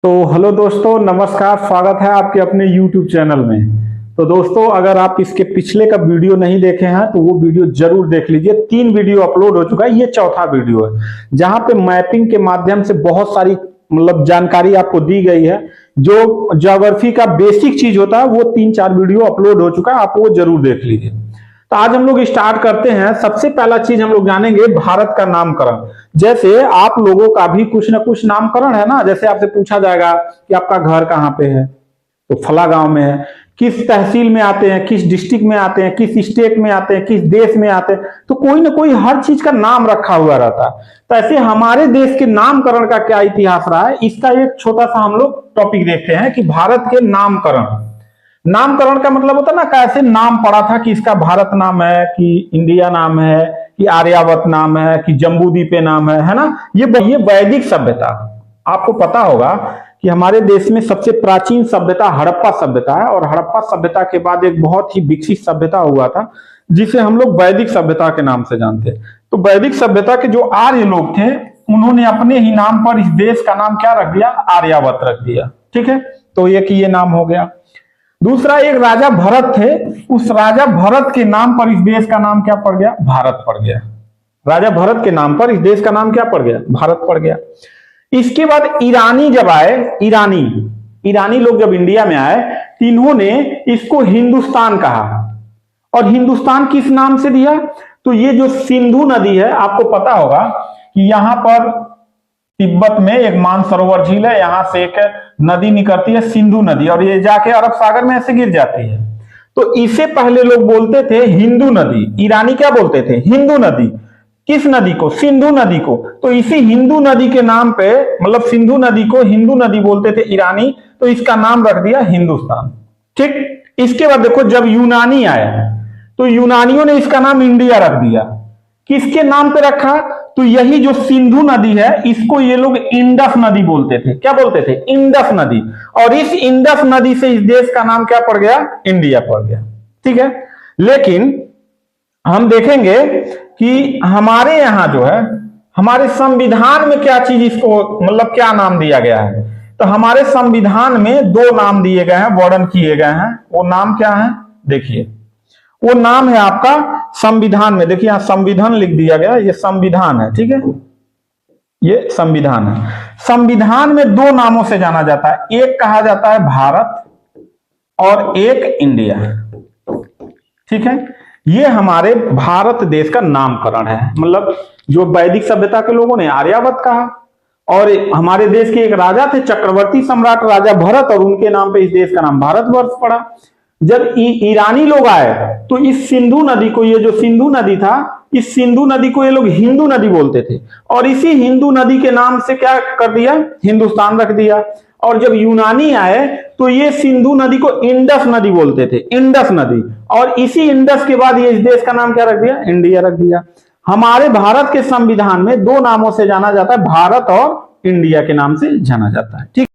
तो हेलो दोस्तों, नमस्कार। स्वागत है आपके अपने YouTube चैनल में। तो दोस्तों, अगर आप इसके पिछले का वीडियो नहीं देखे हैं तो वो वीडियो जरूर देख लीजिए। 3 वीडियो अपलोड हो चुका है, ये चौथा वीडियो है जहां पे मैपिंग के माध्यम से बहुत सारी जानकारी आपको दी गई है। जो ज्योग्राफी का बेसिक चीज होता है वो 3-4 वीडियो अपलोड हो चुका है, आप वो जरूर देख लीजिए। तो आज हम लोग स्टार्ट करते हैं। सबसे पहला चीज हम लोग जानेंगे भारत का नामकरण। जैसे आप लोगों का भी कुछ ना कुछ नामकरण है ना। जैसे आपसे पूछा जाएगा कि आपका घर कहाँ पे है, तो फला गांव में है। किस तहसील में आते हैं, किस डिस्ट्रिक्ट में आते हैं, किस स्टेट में आते हैं, किस देश में आते हैं, तो कोई ना कोई हर चीज का नाम रखा हुआ रहता है। तो ऐसे हमारे देश के नामकरण का क्या इतिहास रहा है, इसका एक छोटा सा हम लोग टॉपिक देखते हैं कि भारत के नामकरण। नामकरण का मतलब होता है ना, कैसे नाम पड़ा था, कि इसका भारत नाम है, कि इंडिया नाम है, कि आर्यावर्त नाम है, कि जम्बूद्वीपे नाम है ना। ये वैदिक सभ्यता। आपको पता होगा कि हमारे देश में सबसे प्राचीन सभ्यता हड़प्पा सभ्यता है, और हड़प्पा सभ्यता के बाद एक बहुत ही विकसित सभ्यता हुआ था जिसे हम लोग वैदिक सभ्यता के नाम से जानते हैं। तो वैदिक सभ्यता के जो आर्य लोग थे, उन्होंने अपने ही नाम पर इस देश का नाम क्या रख दिया, आर्यावर्त रख दिया। ठीक है, तो एक ये नाम हो गया। दूसरा, एक राजा भरत थे, उस राजा भरत के नाम पर इस देश का नाम क्या पड़ गया, भारत पड़ गया। राजा भरत के नाम पर इस देश का नाम क्या पड़ गया, भारत पड़ गया। इसके बाद ईरानी जब आए, ईरानी लोग जब इंडिया में आए तो इन्होंने इसको हिंदुस्तान कहा। और हिंदुस्तान किस नाम से दिया, तो ये जो सिंधु नदी है, आपको पता होगा कि यहां पर तिब्बत में एक मानसरोवर झील है, यहां से एक नदी निकलती है सिंधु नदी, और ये जाके अरब सागर में ऐसे गिर जाती है। तो इसे पहले लोग बोलते थे हिंदू नदी। ईरानी क्या बोलते थे, हिंदू नदी। किस नदी को, सिंधु नदी को। तो इसी हिंदू नदी के नाम पे, मतलब सिंधु नदी को हिंदू नदी बोलते थे ईरानी, तो इसका नाम रख दिया हिंदुस्तान। ठीक। इसके बाद देखो, जब यूनानी आए तो यूनानियों ने इसका नाम इंडिया रख दिया। किसके नाम पे रखा, तो यही जो सिंधु नदी है, इसको ये लोग इंडस नदी बोलते थे। क्या बोलते थे, इंडस नदी। और इस इंडस नदी से इस देश का नाम क्या पड़ गया, इंडिया पड़ गया। ठीक है। लेकिन हम देखेंगे कि हमारे यहां जो है, हमारे संविधान में क्या चीज इसको, मतलब क्या नाम दिया गया है। तो हमारे संविधान में 2 नाम दिए गए हैं, वर्णन किए गए हैं। वो नाम क्या है, देखिए, वो नाम है आपका संविधान में। देखिए यहां संविधान लिख दिया गया, ये संविधान है। ठीक है, ये संविधान है। संविधान में 2 नामों से जाना जाता है, एक कहा जाता है भारत और एक इंडिया। ठीक है, ये हमारे भारत देश का नामकरण है। मतलब जो वैदिक सभ्यता के लोगों ने आर्यावर्त कहा, और हमारे देश के एक राजा थे, चक्रवर्ती सम्राट राजा भरत, और उनके नाम पे इस देश का नाम भारतवर्ष पड़ा। जब ईरानी लोग आए तो इस सिंधु नदी को, ये जो सिंधु नदी था, इस सिंधु नदी को ये लोग हिंदू नदी बोलते थे, और इसी हिंदू नदी के नाम से क्या कर दिया, हिंदुस्तान रख दिया। और जब यूनानी आए तो ये सिंधु नदी को इंडस नदी बोलते थे, इंडस नदी, और इसी इंडस के बाद ये इस देश का नाम क्या रख दिया, इंडिया रख दिया। हमारे भारत के संविधान में 2 नामों से जाना जाता है, भारत और इंडिया के नाम से जाना जाता है। ठीक।